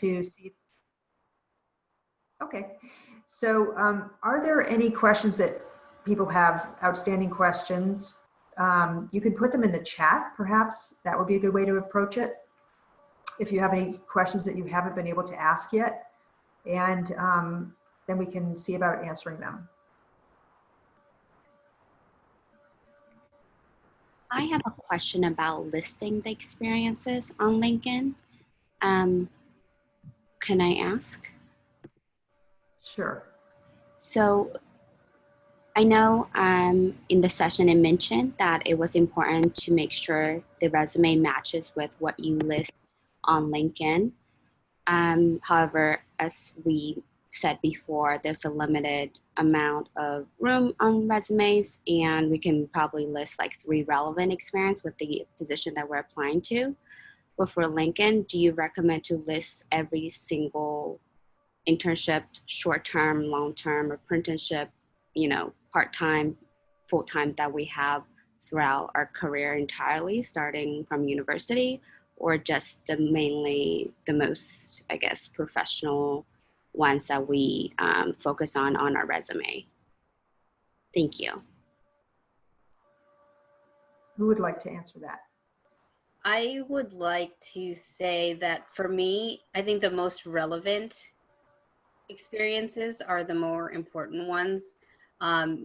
to see. Okay, so are there any questions that people have, outstanding questions? You can put them in the chat, perhaps. That would be a good way to approach it. If you have any questions that you haven't been able to ask yet, and then we can see about answering them. I have a question about listing the experiences on LinkedIn. Can I ask? Sure. So I know in the session it mentioned that it was important to make sure the resume matches with what you list on LinkedIn. However, as we said before, there's a limited amount of room on resumes, and we can probably list like 3 relevant experience with the position that we're applying to. But for LinkedIn, do you recommend to list every single internship, short-term, long-term, apprenticeship, you know, part-time, full-time that we have throughout our career entirely, starting from university, or just mainly the most, I guess, professional ones that we focus on our resume? Thank you. Who would like to answer that? I would like to say that for me, I think the most relevant experiences are the more important ones.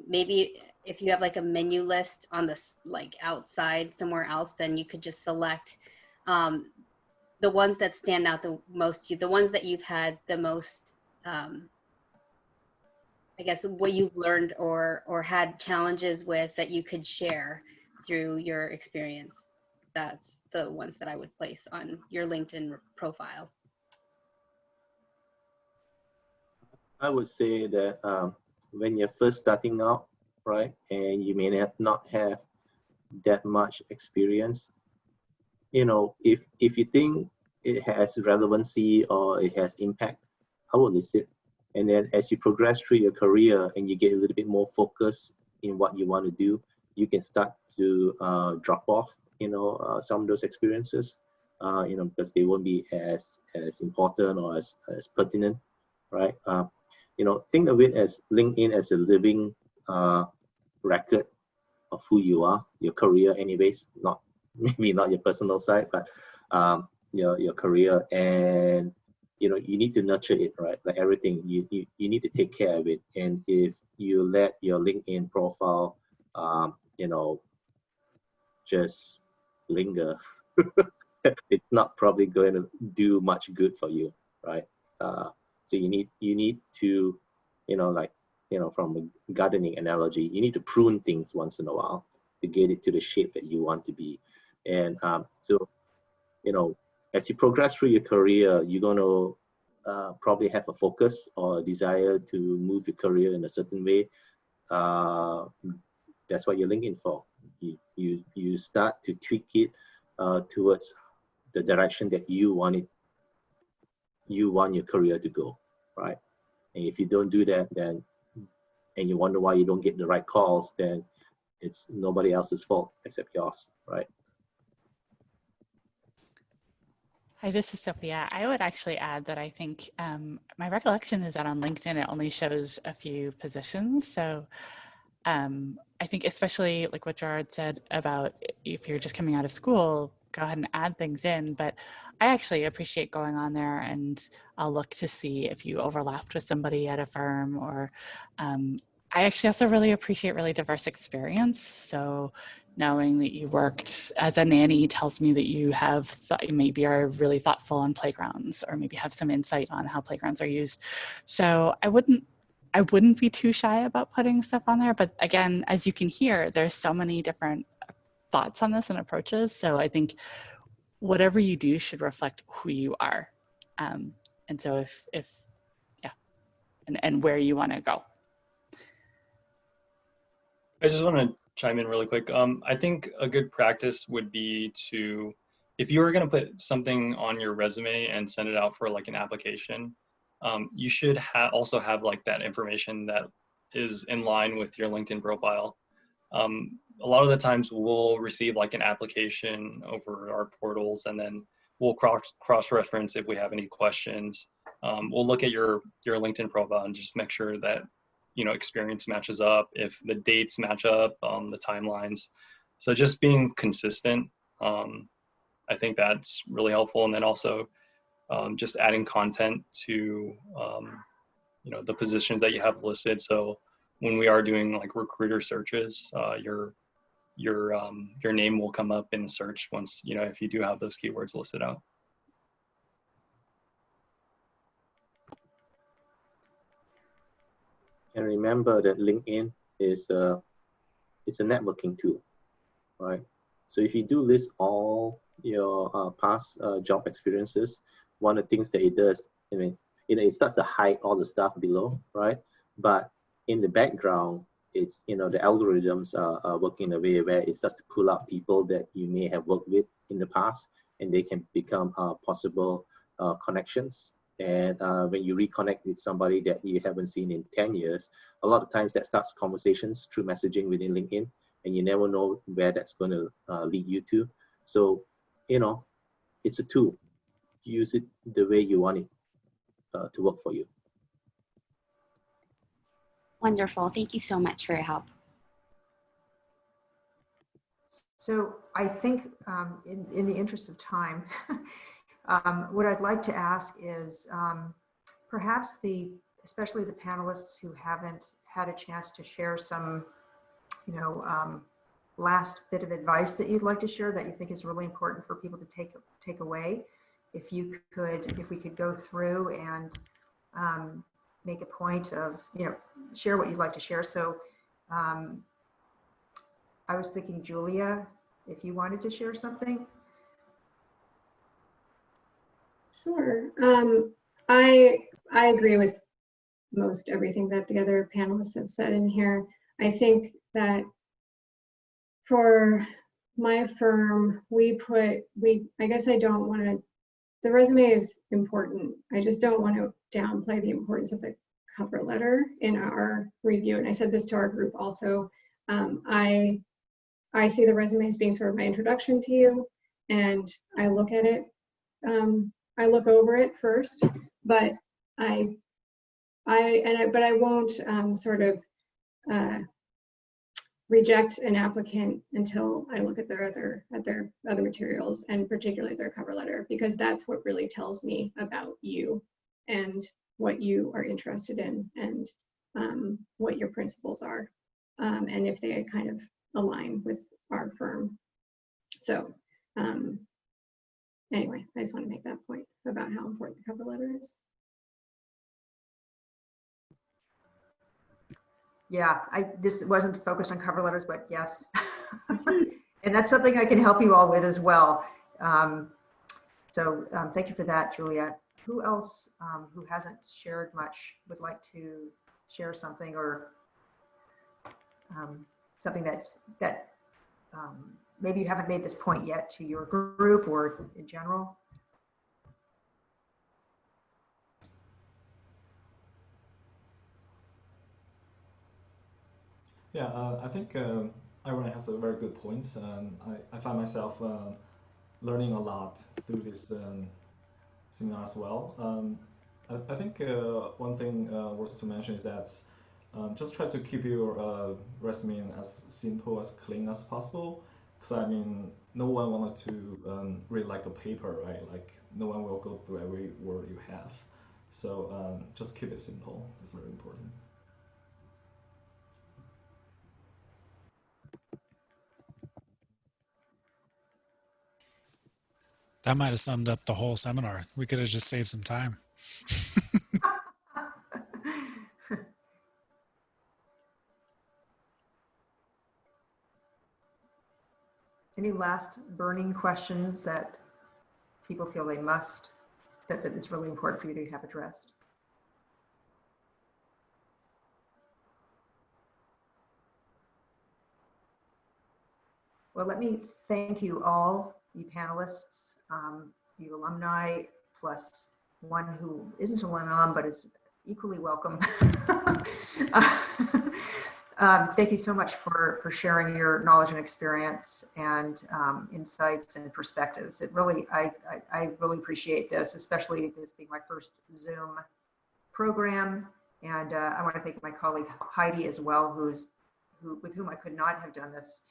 Maybe if you have like a menu list on this, like outside somewhere else, then you could just select the ones that stand out the most to you, the ones that you've had the most, I guess, what you've learned or had challenges with that you could share through your experience. That's the ones that I would place on your LinkedIn profile. I would say that when you're first starting out, right, and you may not have that much experience, you know, if you think it has relevancy or it has impact, I will list it. And then as you progress through your career and you get a little bit more focused in what you want to do, you can start to drop off, you know, some of those experiences, you know, because they won't be as important or as pertinent, right? You know, think of it as LinkedIn as a living record of who you are, your career anyways, not maybe not your personal side, but your career. And you know, you need to nurture it, right? Like everything, you need to take care of it. And if you let your LinkedIn profile you know, just linger, it's not probably going to do much good for you, right? So you need to, you know, like, you know, from a gardening analogy, you need to prune things once in a while to get it to the shape that you want to be. And so, you know, as you progress through your career, you're going to probably have a focus or a desire to move your career in a certain way. That's what you're LinkedIn for. You start to tweak it towards the direction that you want your career to go, right? And if you don't do that, then, and you wonder why you don't get the right calls, then it's nobody else's fault except yours, right? Hi, this is Sophia. I would actually add that I think my recollection is that on LinkedIn, it only shows a few positions. So I think especially like what Gerard said about if you're just coming out of school, go ahead and add things in. But I actually appreciate going on there and I'll look to see if you overlapped with somebody at a firm, or I actually also really appreciate really diverse experience. So knowing that you worked as a nanny tells me that you have maybe are really thoughtful on playgrounds, or maybe have some insight on how playgrounds are used. So I wouldn't be too shy about putting stuff on there. But again, as you can hear, there's so many different thoughts on this and approaches. So I think whatever you do should reflect who you are. And so if yeah, and where you want to go. I just want to chime in really quick. I think a good practice would be to, if you were going to put something on your resume and send it out for like an application, you should also have like that information that is in line with your LinkedIn profile. A lot of the times we'll receive like an application over our portals, and then we'll cross-reference if we have any questions. We'll look at your LinkedIn profile and just make sure that, you know, experience matches up, if the dates match up, the timelines. So just being consistent, I think that's really helpful. And then also just adding content to, you know, the positions that you have listed. So when we are doing like recruiter searches, your name will come up in search once, you know, if you do have those keywords listed out. And remember that LinkedIn is it's a networking tool, right? So if you do list all your past job experiences, one of the things that it does, I mean, you know, it starts to hide all the stuff below, right? But in the background, it's, you know, the algorithms are working in a way where it starts to pull up people that you may have worked with in the past, and they can become possible connections. And when you reconnect with somebody that you haven't seen in 10 years, a lot of times that starts conversations through messaging within LinkedIn, and you never know where that's going to lead you to. So, you know, it's a tool. Use it the way you want it to work for you. Wonderful. Thank you so much for your help. So I think in the interest of time, what I'd like to ask is perhaps especially the panelists who haven't had a chance to share some, you know, last bit of advice that you'd like to share that you think is really important for people to take away. If we could go through and make a point of, you know, share what you'd like to share. So I was thinking, Julia, if you wanted to share something. Sure. I agree with most everything that the other panelists have said in here. I think that for my firm, I guess I don't want to, the resume is important. I just don't want to downplay the importance of the cover letter in our review. And I said this to our group also. I see the resume as being sort of my introduction to you, and I look at it. I look over it first, but I won't sort of reject an applicant until I look at their other materials, and particularly their cover letter, because that's what really tells me about you and what you are interested in, and what your principles are, and if they kind of align with our firm. So anyway, I just want to make that point about how important the cover letter is. Yeah, this wasn't focused on cover letters, but yes. And that's something I can help you all with as well. So thank you for that, Julia. Who else who hasn't shared much would like to share something, or something that maybe you haven't made this point yet to your group or in general? Yeah, I think everyone has a very good point. I find myself learning a lot through this seminar as well. I think one thing worth to mention is that just try to keep your resume as simple, as clean as possible. Because I mean, no one wanted to read like a paper, right? Like no one will go through every word you have. So just keep it simple. It's very important. That might have summed up the whole seminar. We could have just saved some time. Any last burning questions that people feel they must, that it's really important for you to have addressed? Well, let me thank you all, you panelists, you alumni, plus one who isn't an alum but is equally welcome. Thank you so much for sharing your knowledge and experience and insights and perspectives. It really, I really appreciate this, especially this being my first Zoom program. And I want to thank my colleague Heidi as well, with whom I could not have done this.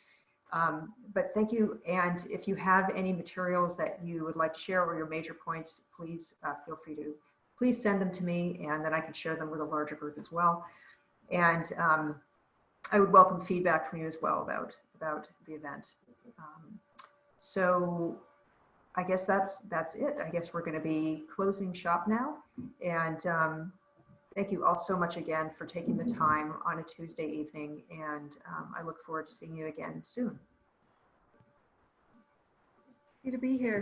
But thank you. And if you have any materials that you would like to share or your major points, please feel free to please send them to me, and then I can share them with a larger group as well. And I would welcome feedback from you as well about the event. So I guess that's it. I guess we're going to be closing shop now. And thank you all so much again for taking the time on a Tuesday evening. And I look forward to seeing you again soon. Happy to be here.